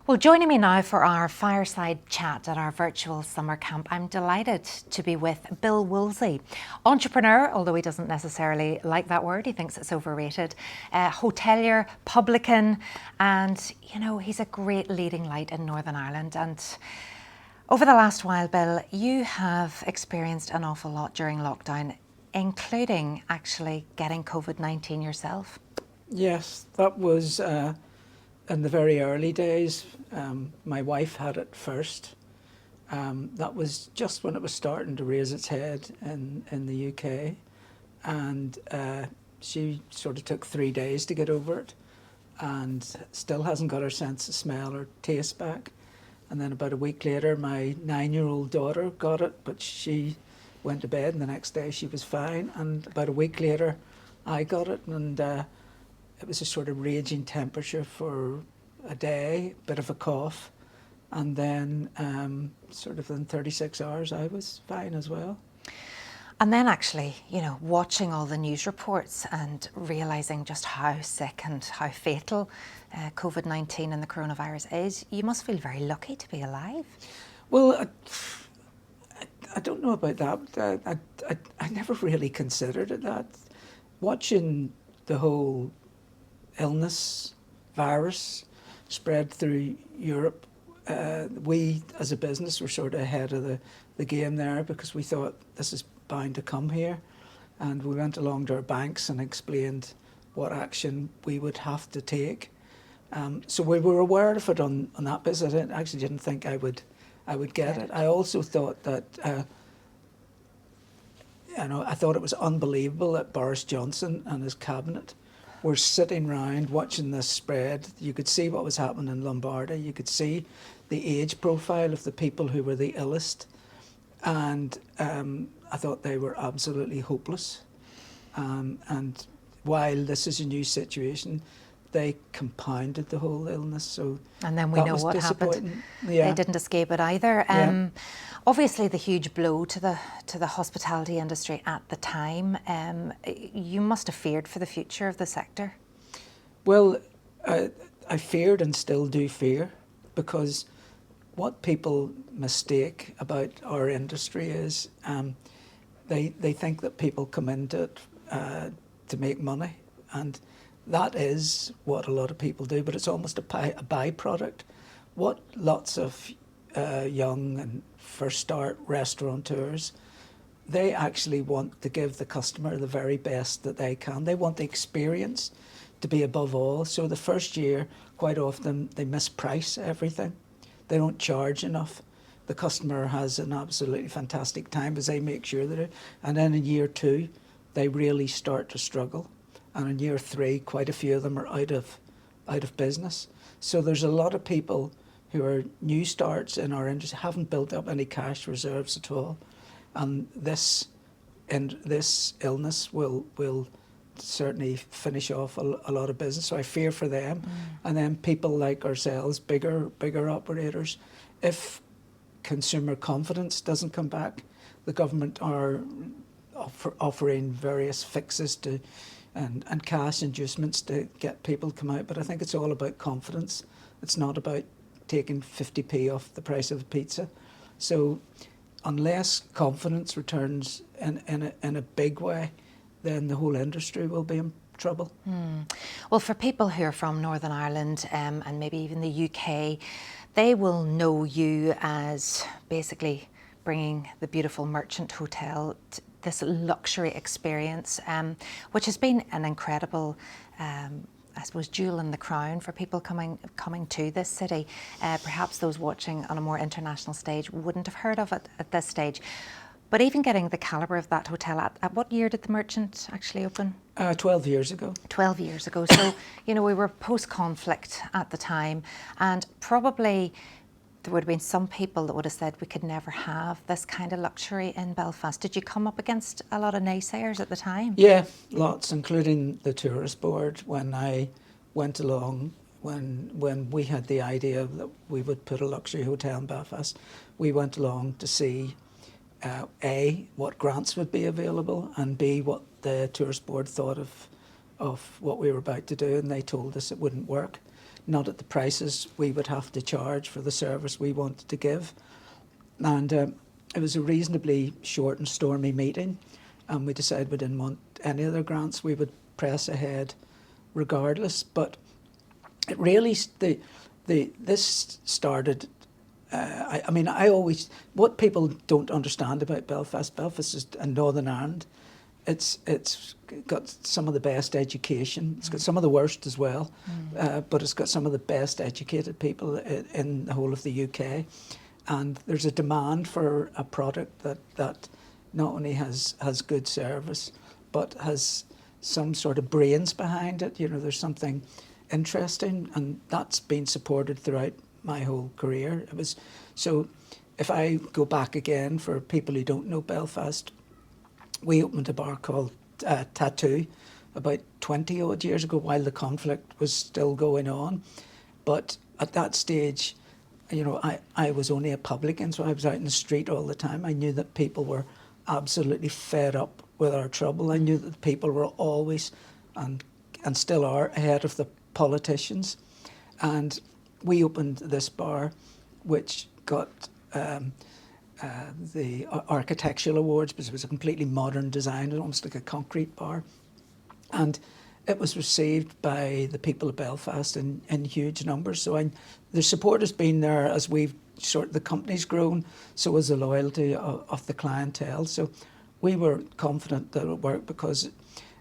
Well, joining me now for our fireside chat at our virtual summer camp, I'm delighted to be with Bill Wolsey, entrepreneur, although he doesn't necessarily like that word, he thinks it's overrated, hotelier, publican, and he's a great leading light in Northern Ireland. And over the last while, Bill, you have experienced an awful lot during lockdown, including actually getting COVID-19 yourself. Yes, that was in the very early days. My wife had it first. That was just when it was starting to raise its head in the UK. And she sort of took 3 days to get over it and still hasn't got her sense of smell or taste back. And then about a week later, my 9-year-old daughter got it, but she went to bed and the next day she was fine. And about a week later, I got it, and it was a sort of raging temperature for a day, bit of a cough, and then sort of in 36 hours I was fine as well. And then actually, watching all the news reports and realising just how sick and how fatal COVID-19 and the coronavirus is, you must feel very lucky to be alive. Well, I don't know about that. I never really considered it that. Watching the whole illness, virus spread through Europe, we as a business were sort of ahead of the game there, because we thought this is bound to come here, and we went along to our banks and explained what action we would have to take. So we were aware of it on that basis. I actually didn't think I would get it. I also thought that I thought it was unbelievable that Boris Johnson and his cabinet were sitting round watching this spread. You could see what was happening in Lombardy. You could see the age profile of the people who were the illest. And I thought they were absolutely hopeless. And while this is a new situation, they compounded the whole illness. So and then we know what happened. Yeah. They didn't escape it either. Yeah. Obviously, the huge blow to the hospitality industry at the time. You must have feared for the future of the sector. Well, I feared and still do fear, because what people mistake about our industry is they think that people come into it to make money, and that is what a lot of people do, but it's almost a byproduct. What lots of young and first start restaurateurs, they actually want to give the customer the very best that they can. They want the experience to be above all. So the first year, quite often, they misprice everything. They don't charge enough. The customer has an absolutely fantastic time as they make sure that it. And then in year 2, they really start to struggle. And in year 3, quite a few of them are out of business. So there's a lot of people who are new starts in our industry, haven't built up any cash reserves at all. And this illness will certainly finish off a lot of business. So I fear for them. And then people like ourselves, bigger operators, if consumer confidence doesn't come back, the government are offering various fixes and cash inducements to get people to come out. But I think it's all about confidence. It's not about taking 50p off the price of a pizza. So unless confidence returns in a big way, then the whole industry will be in trouble. Well, for people who are from Northern Ireland and maybe even the UK, they will know you as basically bringing the beautiful Merchant Hotel, this luxury experience, which has been an incredible, I suppose, jewel in the crown for people coming to this city. Perhaps those watching on a more international stage wouldn't have heard of it at this stage. But even getting the calibre of that hotel, at what year did the Merchant actually open? 12 years ago. 12 years ago. So, we were post-conflict at the time, and probably there would have been some people that would have said we could never have this kind of luxury in Belfast. Did you come up against a lot of naysayers at the time? Yeah, lots, including the tourist board. When I went along, when we had the idea that we would put a luxury hotel in Belfast, we went along to see A, what grants would be available, and B, what the tourist board thought of what we were about to do, and they told us it wouldn't work. not at the prices we would have to charge for the service we wanted to give. And it was a reasonably short and stormy meeting, and we decided we didn't want any other grants. We would press ahead regardless. But it really, this started, I mean, I always, what people don't understand about Belfast is in Northern Ireland, it's got some of the best education. It's got some of the worst as well, but it's got some of the best educated people in the whole of the UK. And there's a demand for a product that not only has good service, but has some sort of brains behind it. You know, there's something interesting, and that's been supported throughout my whole career. It was, so if I go back again, for people who don't know Belfast, we opened a bar called Tattoo about 20 odd years ago while the conflict was still going on. But at that stage, you know, I was only a publican, so I was out in the street all the time. I knew that people were absolutely fed up with our trouble. I knew that people were always, and still are, ahead of the politicians. And we opened this bar, which got the architectural awards, because it was a completely modern design, almost like a concrete bar. And it was received by the people of Belfast in huge numbers. So the support has been there as the company's grown, so has the loyalty of the clientele. So we were confident that it would work, because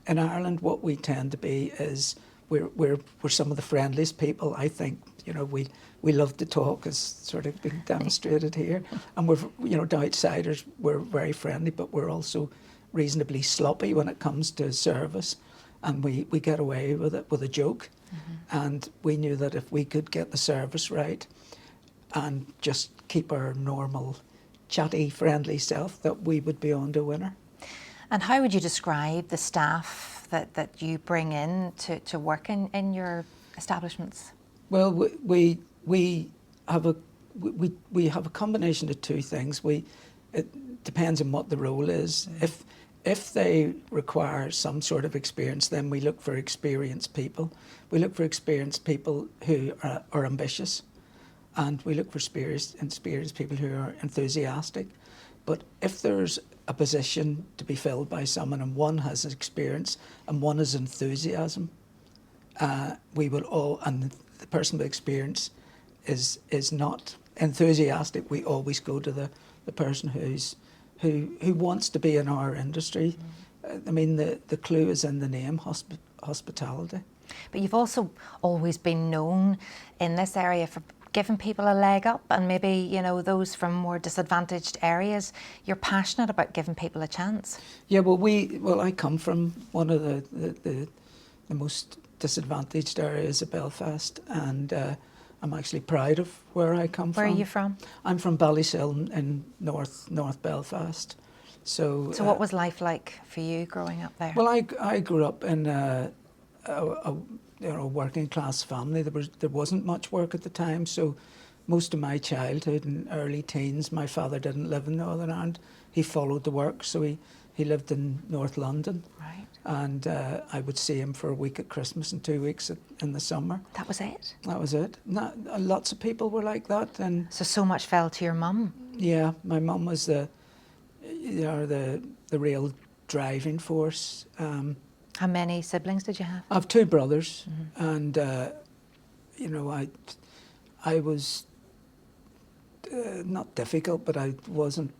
in Ireland what we tend to be is we're some of the friendliest people. I think, you know, we love to talk, as sort of been demonstrated here, and we're, you know, to outsiders we're very friendly, but we're also reasonably sloppy when it comes to service, and we get away with it with a joke. And we knew that if we could get the service right and just keep our normal chatty friendly self, that we would be on to winner. And how would you describe the staff that you bring in to work in your establishments? Well, we have a combination of two things. It depends on what the role is. If they require some sort of experience, then we look for experienced people. We look for experienced people who are ambitious, and we look for experienced people who are enthusiastic. But if there's a position to be filled by someone, and one has experience and one has enthusiasm, we will all, and the person with experience is not enthusiastic, we always go to the person who wants to be in our industry. I mean, the clue is in the name, hospitality. But you've also always been known in this area for giving people a leg up, and maybe, you know, those from more disadvantaged areas, you're passionate about giving people a chance. Yeah, well, I come from one of the most disadvantaged areas of Belfast, and I'm actually proud of where I come from. Where are you from? I'm from Ballysill in North Belfast. So what was life like for you growing up there? Well, I grew up in a working class family. There wasn't much work at the time, so most of my childhood and early teens, my father didn't live in Northern Ireland. He followed the work, so he lived in North London. Right. And I would see him for a week at Christmas and 2 weeks in the summer. That was it? That was it. Lots of people were like that. And so much fell to your mum? Yeah, my mum was the real driving force. How many siblings did you have? I have two brothers, and you know, I was not difficult, but I wasn't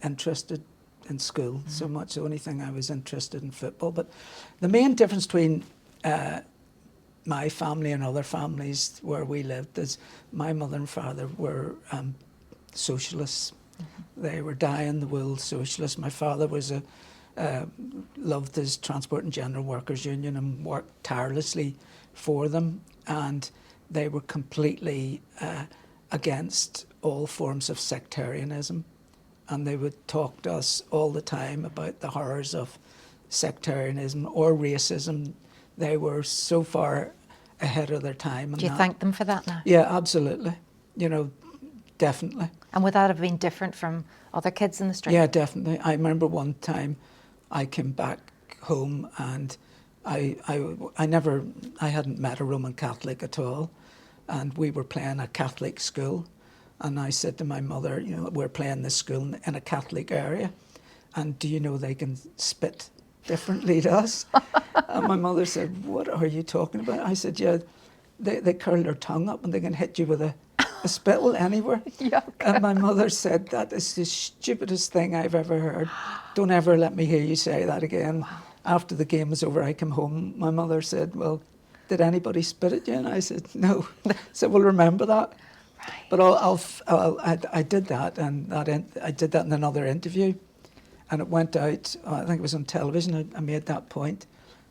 interested in school so much. The only thing I was interested in football. But the main difference between my family and other families where we lived is my mother and father were socialists. They were die-in-the-wool socialists. My father was loved his Transport and General Workers Union and worked tirelessly for them, and they were completely against all forms of sectarianism, and they would talk to us all the time about the horrors of sectarianism or racism. They were so far ahead of their time. Do you thank them for that now? Yeah, absolutely. You know, definitely. And would that have been different from other kids in the street? Yeah, definitely. I remember one time I came back home and I hadn't met a Roman Catholic at all, and we were playing a Catholic school, and I said to my mother, you know, we're playing this school in a Catholic area, and do you know they can spit differently to us? And my mother said, what are you talking about? I said, yeah, they curl their tongue up and they can hit you with a spittle anywhere. Yuck. And my mother said, that is the stupidest thing I've ever heard. Don't ever let me hear you say that again. Wow. After the game was over, I came home. My mother said, well, did anybody spit at you? And I said, no. So we'll remember that. Right. But I did that, and I did that in another interview. And it went out, I think it was on television, I made that point.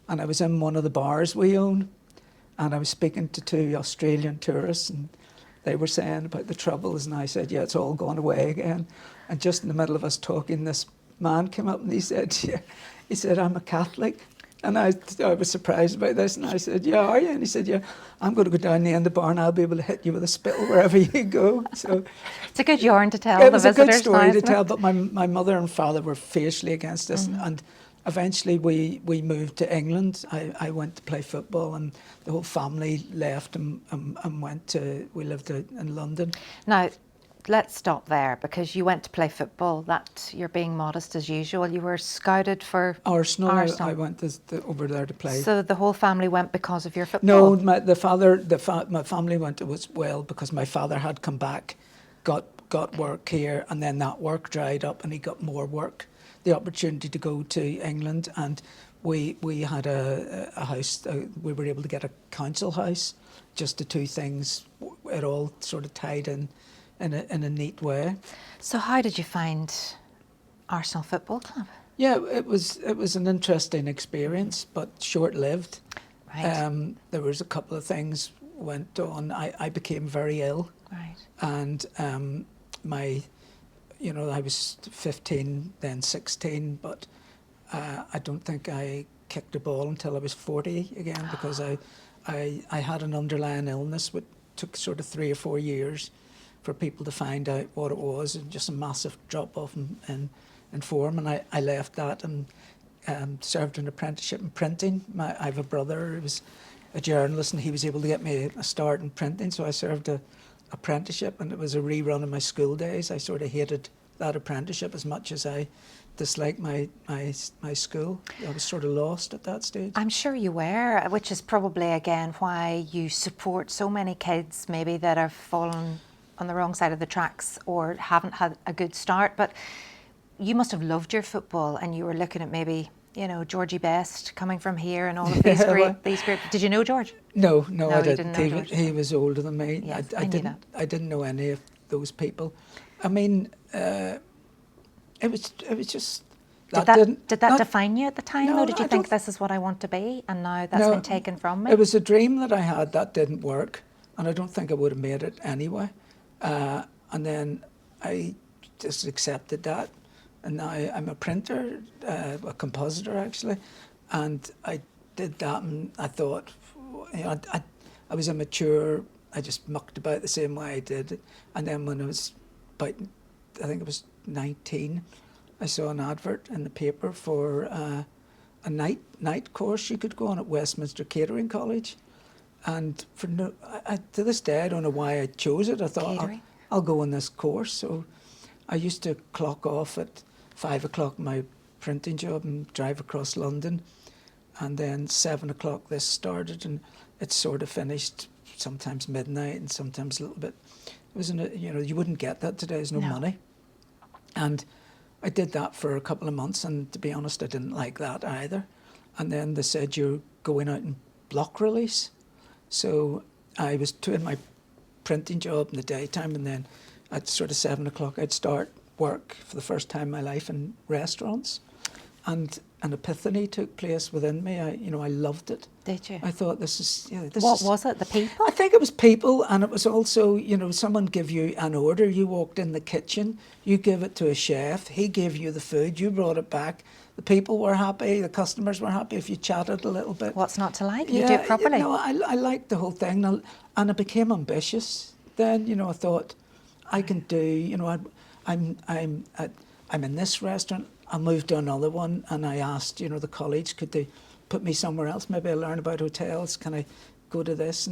And I was in one of the bars we own, and I was speaking to 2 Australian tourists, and they were saying about the troubles, and I said, yeah, it's all gone away again. And just in the middle of us talking, this man came up and he said, yeah, I'm a Catholic. And I was surprised about this, and I said, yeah, are you? And he said, yeah, I'm going to go down the end of the bar and I'll be able to hit you with a spittle wherever you go. So it's a good yarn to tell it the was a visitors. good story now, to isn't tell, it? but my mother and father were fiercely against this, and eventually we moved to England. I went to play football, and the whole family left and we lived in London. Now, let's stop there, because you went to play football. That you're being modest as usual. You were scouted for Arsenal. Arsenal. I went over there to play. So the whole family went because of your football? No, my family went as well because my father had come back, got work here, and then that work dried up, and he got more work, the opportunity to go to England, and we had a house. We were able to get a council house. Just the 2 things, it all sort of tied in a neat way. So how did you find Arsenal Football Club? Yeah, it was an interesting experience, but short-lived. Right. There was a couple of things went on. I became very ill. Right. And I was 15, then 16, but I don't think I kicked a ball until I was 40 again, because I had an underlying illness which took sort of 3 or 4 years for people to find out what it was, and just a massive drop off in form. And I left that and served an apprenticeship in printing. I have a brother who was a journalist, and he was able to get me a start in printing, so I served a apprenticeship, and it was a rerun of my school days. I sort of hated that apprenticeship as much as I disliked my school. I was sort of lost at that stage. I'm sure you were, which is probably again why you support so many kids maybe that have fallen on the wrong side of the tracks or haven't had a good start. But you must have loved your football, and you were looking at maybe, you know, Georgie Best coming from here and all of these great. Did you know George? No, you I didn't. didn't know George. He was older than me. Yes, I knew that. I didn't know any of those people. I mean, it was just. Did that define you at the time, though? Did you think this is what I want to be, and now that's been taken from me? It was a dream that I had that didn't work, and I don't think I would have made it anyway. And then I just accepted that, and now I'm a printer, a compositor actually, and I did that, and I thought, you know, I was immature. I just mucked about the same way I did, and then when I was about, I think it was 19. I saw an advert in the paper for a night course you could go on at Westminster Catering College, and to this day I don't know why I chose it. I thought I'll go on this course. So I used to clock off at 5 o'clock my printing job and drive across London, and then 7 o'clock this started, and it sort of finished sometimes midnight and sometimes a little bit. It was you wouldn't get that today. There's no money, and I did that for a couple of months, and to be honest, I didn't like that either. And then they said, you're going out in block release. So I was doing my printing job in the daytime, and then at sort of 7 o'clock I'd start work for the first time in my life in restaurants. And an epiphany took place within me. I loved it. Did you? I thought this is. What was it? The people? I think it was people, and it was also, someone give you an order. You walked in the kitchen, you give it to a chef. He gave you the food. You brought it back. The people were happy. The customers were happy if you chatted a little bit. What's not to like? You do it properly. I liked the whole thing, and I became ambitious. Then I thought, I can do. I'm in this restaurant. I moved to another one, and I asked, the college, could they put me somewhere else? Maybe I'll learn about hotels. Can I go to this?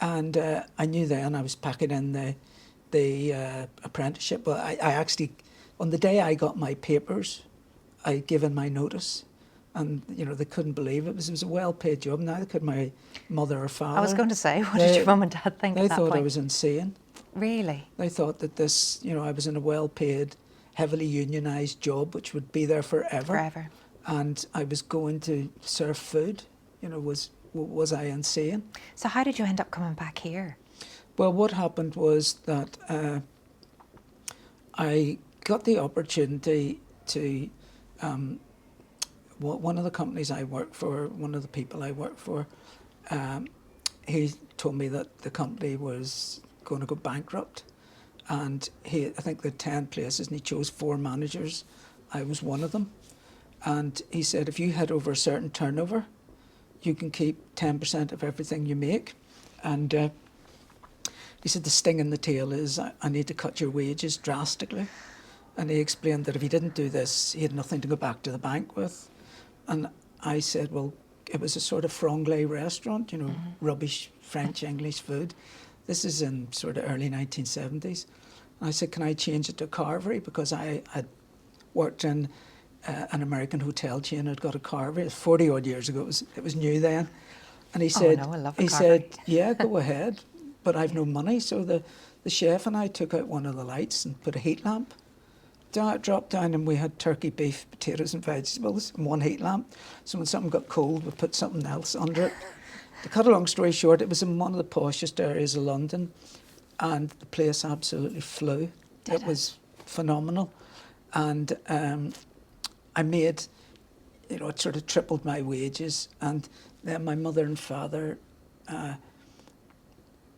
And I knew then I was packing in the apprenticeship. But I actually, on the day I got my papers, I gave in my notice. And, you know, they couldn't believe it. It was a well-paid job. Neither could my mother or father. I was going to say, what did your mum and dad think at that point? They thought I was insane. Really? They thought that this, you know, I was in a well-paid, heavily unionised job, which would be there forever. Forever. And I was going to serve food. You know, was I insane? So how did you end up coming back here? Well, what happened was that I got the opportunity to, one of the companies I worked for, one of the people I worked for, he told me that the company was going to go bankrupt. And I think there were 10 places and he chose 4 managers. I was one of them. And he said, if you hit over a certain turnover, you can keep 10% of everything you make. And he said, the sting in the tail is I need to cut your wages drastically. And he explained that if he didn't do this, he had nothing to go back to the bank with. And I said, well, it was a sort of franglais restaurant, you know, rubbish French, English food. This is in sort of early 1970s. And I said, can I change it to carvery? Because I had worked in an American hotel chain. I'd got a carvery. 40 odd years ago. It was new then. And he said, I love a carvery. yeah, go ahead, but I've no money. So the chef and I took out one of the lights and put a heat lamp. Dropped down and we had turkey, beef, potatoes and vegetables and one heat lamp. So when something got cold, we put something else under it. To cut a long story short, it was in one of the poshest areas of London and the place absolutely flew. It was phenomenal. And I made, you know, it sort of tripled my wages. And then my mother and father, I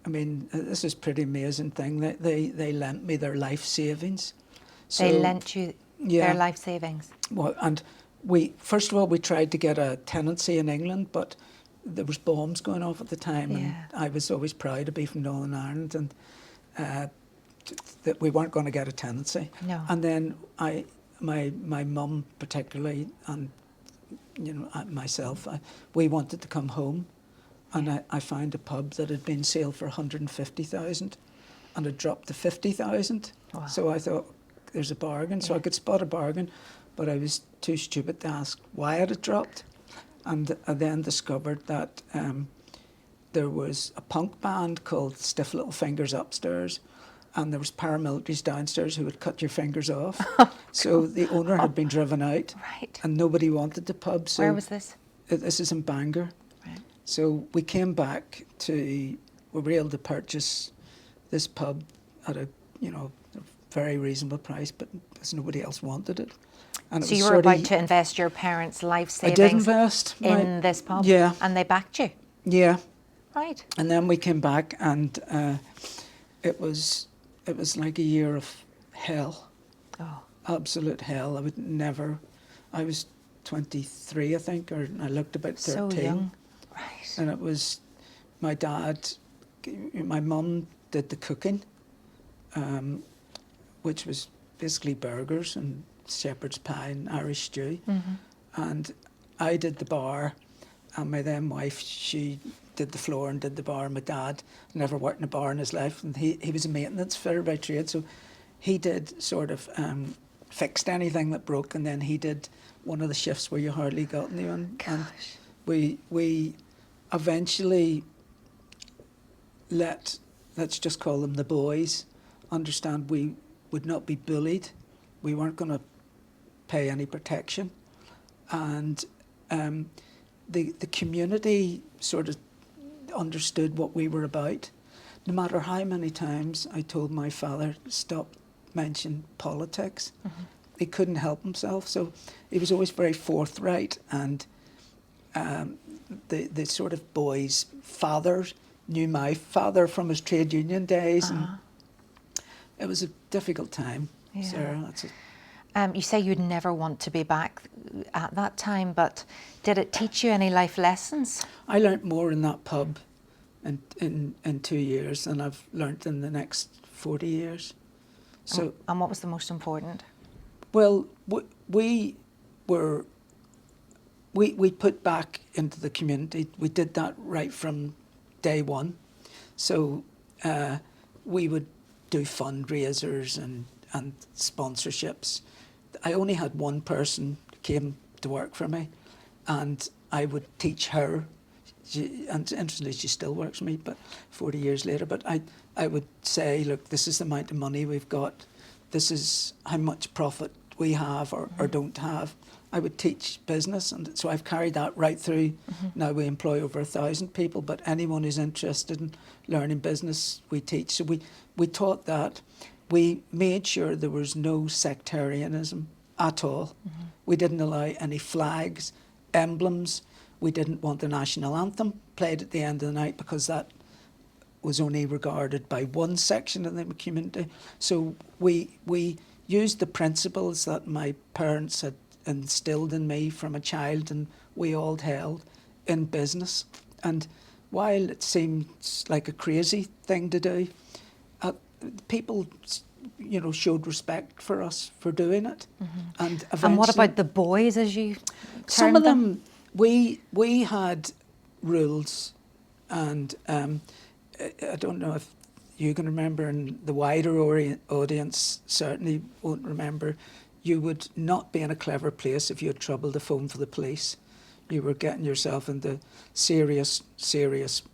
mean, this is a pretty amazing thing. They lent me their life savings. So, they lent you their life savings? Well, and first of all, we tried to get a tenancy in England, but there was bombs going off at the time, and I was always proud to be from Northern Ireland, and that we weren't going to get a tenancy. No. And then my mum particularly, and you know myself, we wanted to come home, and I found a pub that had been sold for 150,000, and it dropped to 50,000. Wow. So I thought, there's a bargain. So I could spot a bargain, but I was too stupid to ask why it had dropped. And I then discovered that there was a punk band called Stiff Little Fingers upstairs, and there was paramilitaries downstairs who would cut your fingers off. So the owner had been driven out, and nobody wanted the pub. So where was this? This is in Bangor. Right. So we came back we were able to purchase this pub at a very reasonable price, but because nobody else wanted it. And so you were about to invest your parents' life savings I did invest in this pub? Yeah. And they backed you? Yeah. Right. And then we came back and it was like a year of hell. Oh. Absolute hell. I was 23, I think, or I looked about 13. So young. Right. And it was my mum did the cooking, which was basically burgers and shepherd's pie and Irish stew. And I did the bar, and my then wife, she did the floor and did the bar. My dad never worked in a bar in his life, and he was a maintenance fitter by trade, so he did sort of fixed anything that broke, and then he did one of the shifts where you hardly got anyone. And we eventually let's just call them the boys, understand we would not be bullied. We weren't going to pay any protection. And the community sort of understood what we were about. No matter how many times I told my father, stop mentioning politics, he couldn't help himself. So he was always very forthright, and the sort of boys' fathers knew my father from his trade union days, and it was a difficult time, Sarah. That's it. You say you'd never want to be back at that time, but did it teach you any life lessons? I learnt more in that pub in 2 years than I've learnt in the next 40 years. So, and what was the most important? Well, we were we put back into the community. We did that right from day one. So we would do fundraisers and sponsorships. I only had one person came to work for me, and I would teach her. And interestingly, she still works for me, but 40 years later. But I would say, look, this is the amount of money we've got. This is how much profit we have or don't have. I would teach business, and so I've carried that right through. Now we employ over 1,000 people, but anyone who's interested in learning business, we teach. So we taught that. We made sure there was no sectarianism at all. We didn't allow any flags, emblems. We didn't want the national anthem played at the end of the night because that was only regarded by one section of the community. So we used the principles that my parents had instilled in me from a child, and we all held in business. And while it seems like a crazy thing to do, people, showed respect for us for doing it. And eventually, And what about the boys, as you some of termed them, we had rules, and I don't know if you can remember, and the wider audience certainly won't remember. You would not be in a clever place if you had trouble to phone for the police. You were getting yourself into serious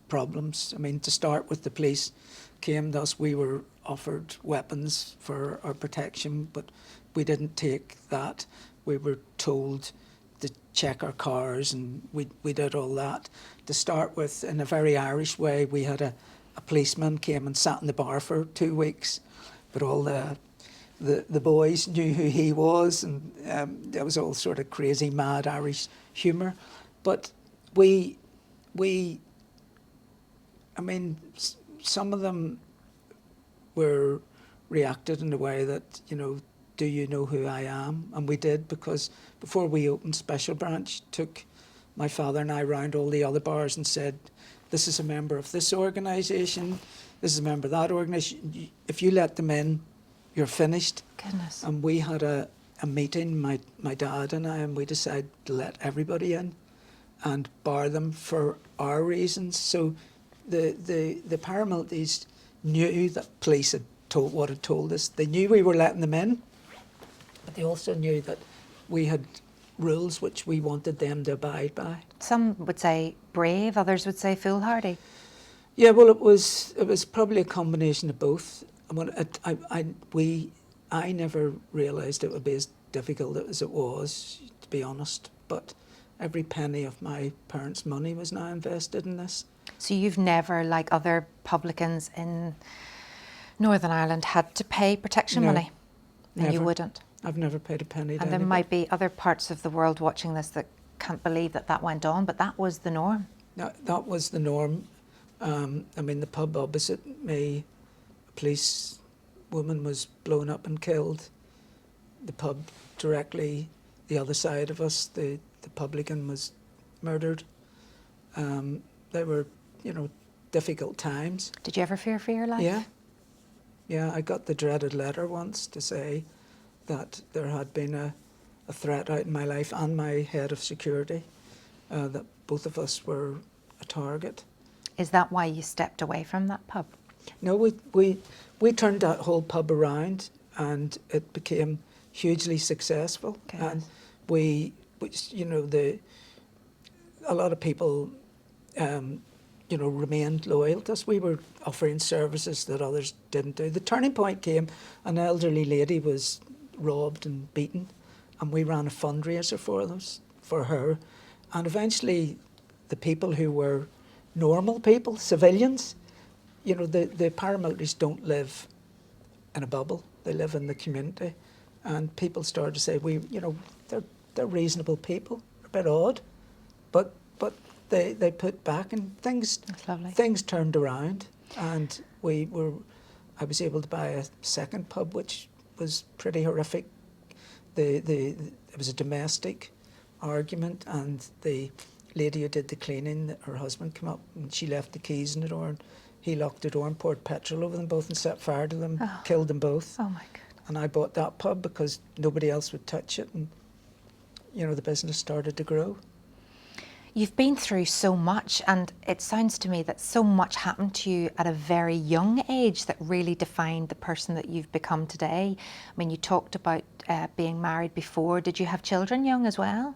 problems. I mean, to start with, the police came to us. We were offered weapons for our protection, but we didn't take that. We were told to check our cars, and we did all that. To start with, in a very Irish way, we had a policeman came and sat in the bar for 2 weeks, but all the boys knew who he was, and there was all sort of crazy, mad Irish humour. But some of them were reacted in a way that, do you know who I am? And we did, because before we opened Special Branch, took my father and I round all the other bars and said, this is a member of this organisation, this is a member of that organisation. If you let them in, you're finished. Goodness. And we had a meeting, my dad and I, and we decided to let everybody in and bar them for our reasons. So the paramilitaries knew that police had told us. They knew we were letting them in, but they also knew that we had rules which we wanted them to abide by. Some would say brave, others would say foolhardy. Yeah, well, it was probably a combination of both. I never realised it would be as difficult as it was, to be honest. But every penny of my parents' money was now invested in this. So you've never, like other publicans in Northern Ireland, had to pay protection money? And Never. you wouldn't? I've never paid a penny to And there anybody. might be other parts of the world watching this that can't believe that went on, but that was the norm. That was the norm. The pub opposite me, a police woman was blown up and killed. The pub directly the other side of us, the publican was murdered. They were, difficult times. Did you ever fear for your life? Yeah, I got the dreaded letter once to say that there had been a threat out in my life and my head of security, that both of us were a target. Is that why you stepped away from that pub? No, we turned that whole pub around, and it became hugely successful. Okay. And a lot of people, remained loyal to us. We were offering services that others didn't do. The turning point came, an elderly lady was robbed and beaten, and we ran a fundraiser for her. And eventually the people who were normal people, civilians, the paramilitaries don't live in a bubble. They live in the community. And people started to say, they're reasonable people, a bit odd, but they put back, and things turned around, and I was able to buy a second pub, which was pretty horrific. It was a domestic argument, and the lady who did the cleaning, her husband came up, and she left the keys in the door, and he locked the door and poured petrol over them both and set fire to them, killed them both. Oh my God. And I bought that pub because nobody else would touch it, and the business started to grow. You've been through so much, and it sounds to me that so much happened to you at a very young age that really defined the person that you've become today. I mean, you talked about being married before. Did you have children young as well?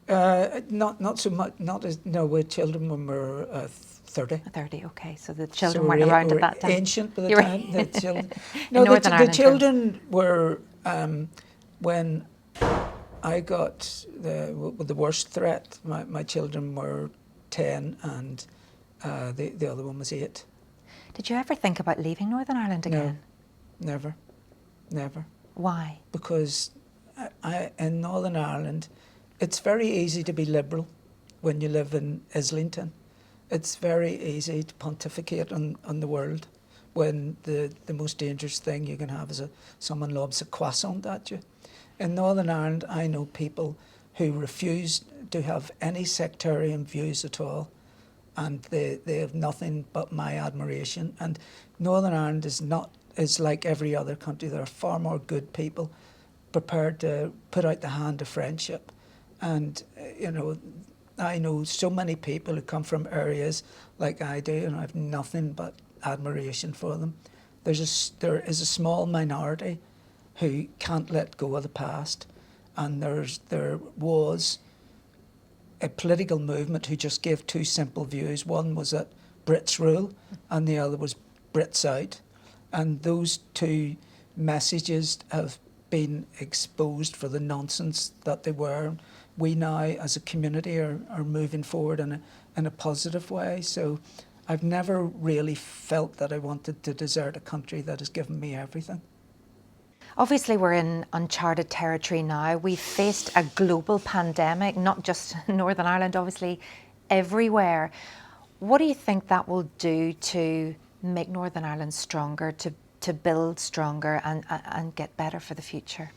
Not so much. Not as no. We had children when we were 30. 30, okay. So the So children weren't around we're at that time. ancient by the You were- time the children. In No, Northern the Ireland children were when I got the worst threat. My children were 10, and the other one was 8. Did you ever think about leaving Northern Ireland again? No, never. Why? Because in Northern Ireland, it's very easy to be liberal when you live in Islington. It's very easy to pontificate on the world when the most dangerous thing you can have is someone lobs a croissant at you. In Northern Ireland, I know people who refuse to have any sectarian views at all, and they have nothing but my admiration. And Northern Ireland is like every other country. There are far more good people prepared to put out the hand of friendship. And, I know so many people who come from areas like I do, and I have nothing but admiration for them. There is a small minority who can't let go of the past, and there was a political movement who just gave 2 simple views. One was that Brits rule, and the other was Brits out. And those 2 messages have been exposed for the nonsense that they were. We now, as a community, are moving forward in a positive way. So I've never really felt that I wanted to desert a country that has given me everything. Obviously, we're in uncharted territory now. We've faced a global pandemic, not just in Northern Ireland, obviously everywhere. What do you think that will do to make Northern Ireland stronger, to build stronger and get better for the future?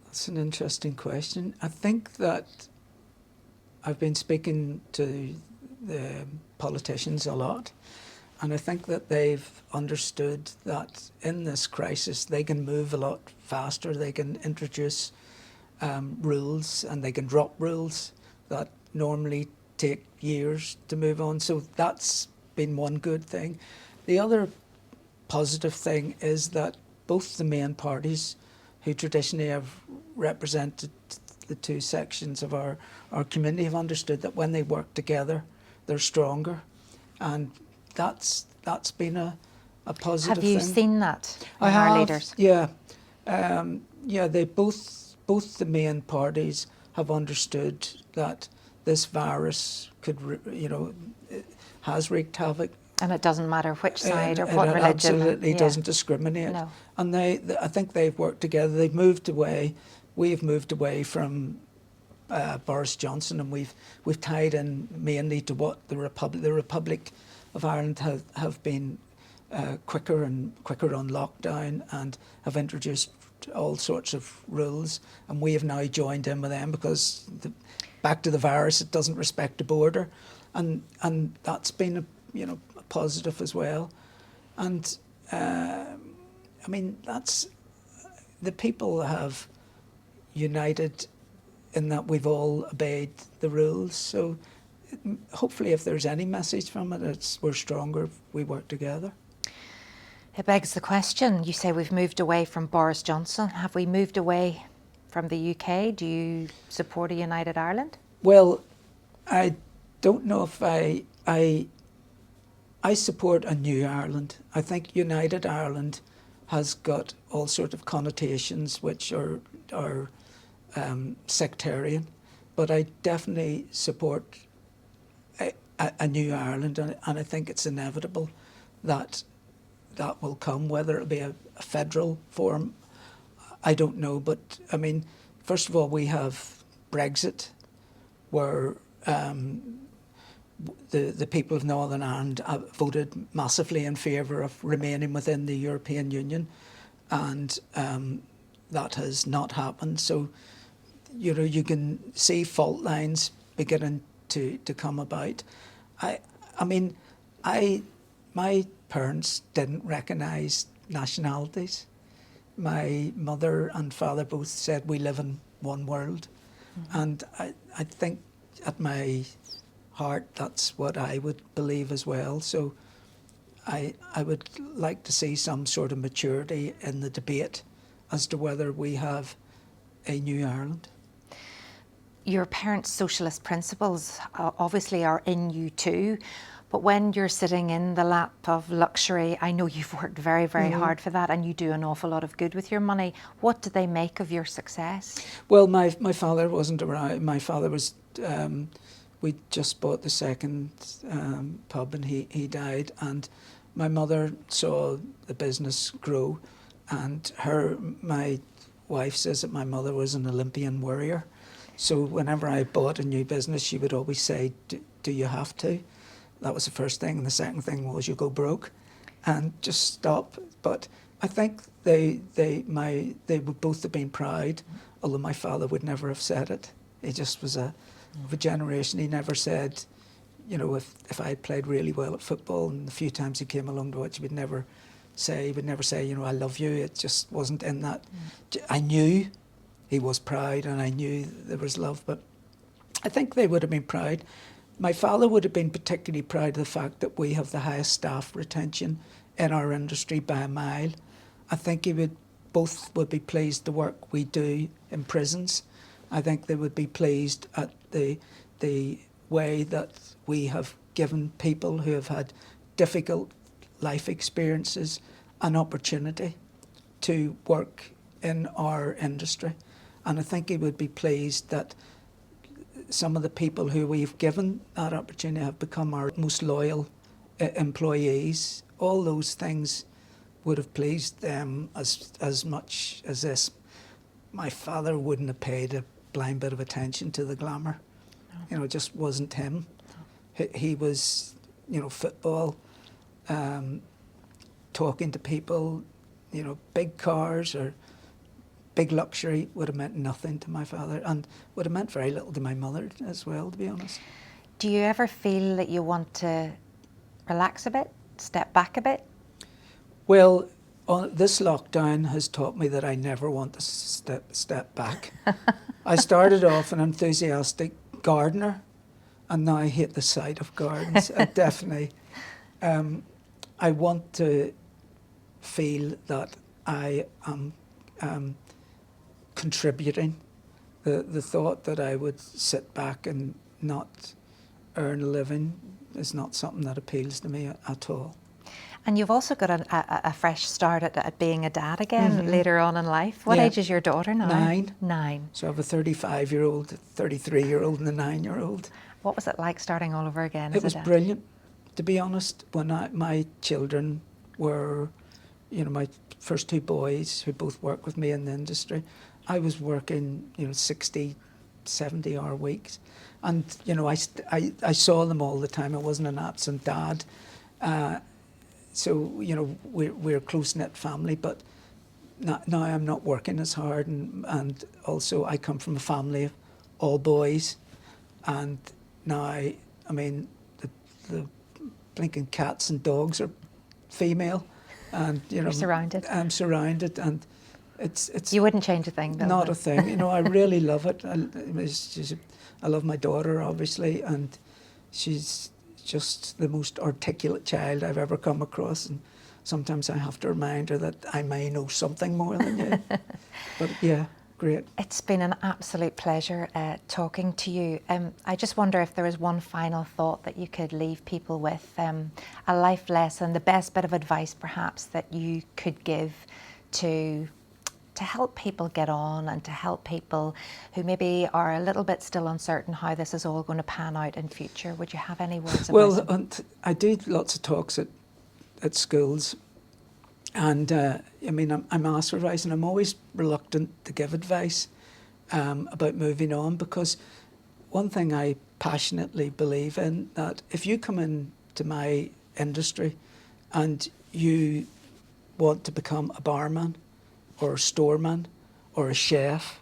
That's an interesting question. I think that I've been speaking to the politicians a lot, and I think that they've understood that in this crisis they can move a lot faster. They can introduce rules, and they can drop rules that normally take years to move on. So that's been one good thing. The other positive thing is that both the main parties, who traditionally have represented the 2 sections of our community, have understood that when they work together, they're stronger, and that's been a positive thing. Have you seen that in I have, our leaders? Yeah. They both the main parties have understood that this virus has wreaked havoc. And it doesn't matter which side or It what religion. absolutely doesn't discriminate. No. And I think they've worked together. They've moved away. We've moved away from Boris Johnson, and we've tied in mainly to what the Republic of Ireland have been quicker on lockdown, and have introduced all sorts of rules. And we have now joined in with them because back to the virus, it doesn't respect the border, and that's been a positive as well. And that's the people have united in that we've all obeyed the rules. So hopefully, if there's any message from it, it's we're stronger if we work together. It begs the question. You say we've moved away from Boris Johnson. Have we moved away from the UK? Do you support a united Ireland? Well, I don't know if I support a new Ireland. I think United Ireland has got all sorts of connotations which are sectarian, but I definitely support a new Ireland, and I think it's inevitable that will come. Whether it'll be a federal form, I don't know. But I mean, first of all, we have Brexit, where the people of Northern Ireland voted massively in favour of remaining within the European Union, and that has not happened. So, you can see fault lines beginning to come about. My parents didn't recognise nationalities. My mother and father both said we live in one world, and I think at my heart, that's what I would believe as well. So I would like to see some sort of maturity in the debate as to whether we have a new Ireland. Your parents' socialist principles obviously are in you too, but when you're sitting in the lap of luxury, I know you've worked very, very hard for that, and you do an awful lot of good with your money. What do they make of your success? Well, my father wasn't around. My father was, we just bought the second pub, and he died, and my mother saw the business grow, and my wife says that my mother was an Olympian warrior. So whenever I bought a new business, she would always say, do you have to? That was the first thing. And the second thing was, you go broke and just stop. But I think they would both have been proud, although my father would never have said it. He just was of a generation. He never said, you know, if I had played really well at football, and the few times he came along to watch, he would never say, you know, I love you. It just wasn't in that. I knew he was proud, and I knew there was love, but I think they would have been proud. My father would have been particularly proud of the fact that we have the highest staff retention in our industry by a mile. I think both would be pleased the work we do in prisons. I think they would be pleased at the way that we have given people who have had difficult life experiences an opportunity to work in our industry. And I think he would be pleased that some of the people who we've given that opportunity have become our most loyal employees. All those things would have pleased them as much as this. My father wouldn't have paid a blind bit of attention to the glamour. No. You know, it just wasn't him. No. He was, you know, football, talking to people, you know, big cars or big luxury would have meant nothing to my father, and would have meant very little to my mother as well, to be honest. Do you ever feel that you want to relax a bit, step back a bit? Well, this lockdown has taught me that I never want to step back. I started off an enthusiastic gardener, and now I hate the sight of gardens. I definitely, I want to feel that I am contributing. The thought that I would sit back and not earn a living is not something that appeals to me at all. And you've also got a fresh start at being a dad again later on in life. What age is your daughter now? 9. 9. So I have a 35-year-old, a 33-year-old and a 9-year-old. What was it like starting all over again? It was brilliant, to be honest. When my children were, you know, my first 2 boys who both work with me in the industry, I was working, you know, 60, 70-hour weeks. And, you know, I saw them all the time. I wasn't an absent dad. So, you know, we're a close-knit family, but now I'm not working as hard. And also I come from a family of all boys. And now, I mean, the blinking cats and dogs are female. And, you know, you're surrounded. I'm surrounded, and it's. You wouldn't change a thing, though. Not a thing. You know, I really love it. I love my daughter, obviously, and she's just the most articulate child I've ever come across. And sometimes I have to remind her that I may know something more than you. But yeah, great. It's been an absolute pleasure talking to you. I just wonder if there is one final thought that you could leave people with, a life lesson, the best bit of advice perhaps that you could give to help people get on, and to help people who maybe are a little bit still uncertain how this is all going to pan out in future. Would you have any words of wisdom? Well, I do lots of talks at schools, and I mean, I'm asked for advice, and I'm always reluctant to give advice about moving on, because one thing I passionately believe in, that if you come into my industry and you want to become a barman or a storeman or a chef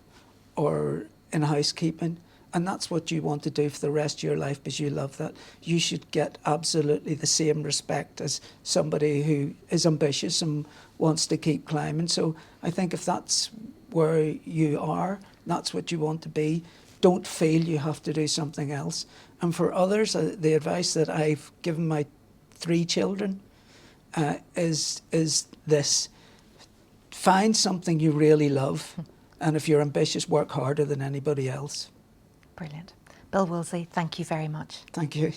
or in housekeeping, and that's what you want to do for the rest of your life because you love that, you should get absolutely the same respect as somebody who is ambitious and wants to keep climbing. So I think if that's where you are, that's what you want to be, don't feel you have to do something else. And for others, the advice that I've given my 3 children is this: find something you really love, and if you're ambitious, work harder than anybody else. Brilliant. Bill Wolsey, thank you very much. Thank you.